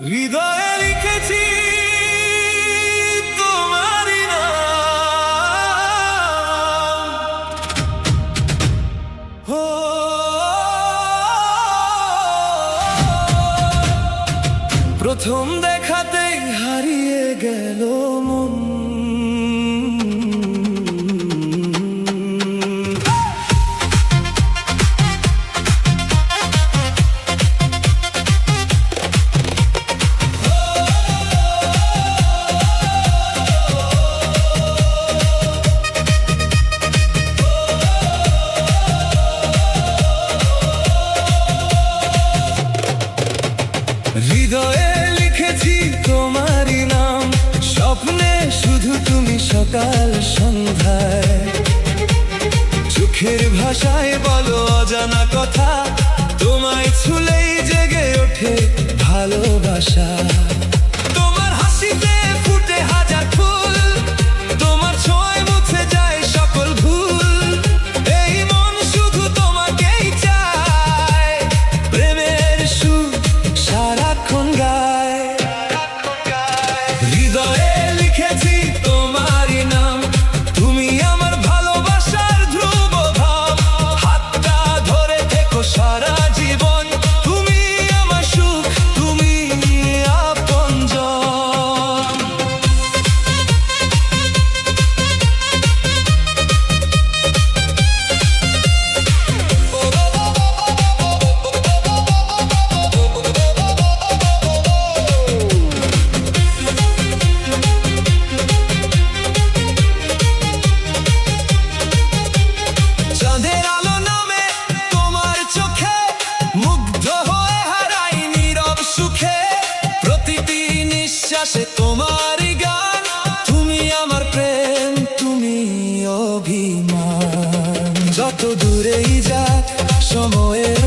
হৃদয়ে লিখেছি তোমারই নাম। ও প্রথম দেখাতেই হারিয়ে গেল মন। হৃদয়ে লিখেছি তোমারই নাম, স্বপ্নে শুধু তুমি সকাল সন্ধ্যায়। চোখের ভাষায় বলো অজানা কথা, তোমায় ছুলেই জেগে ওঠে ভালোবাসা। তোমার হাসিতে ফুটে হাজার ফুল, তোমার ছোঁয়ায় মুছে যায় সকল ভুল। এই মন শুধু তোমাকেই চায়, প্রেমের সুর সারাক্ষণ গায়। হৃদয়ে লিখেছি তোমারই নাম, তুমি আমার ভালোবাসার ধ্রুব ভাব। হাতটা ধরে থেকো সারা জীবন, তুমি আমার সুখ, তুমি আপনজন। চাঁদের আলো নামে তোমার চোখে, মুগ্ধ হয়ে হারাই নীরব সুখে। প্রতিটি নিঃশ্বাসে তোমারই গান, তুমি আমার প্রেম, তুমি অভিমান। যত দূরেই যাক সময়ের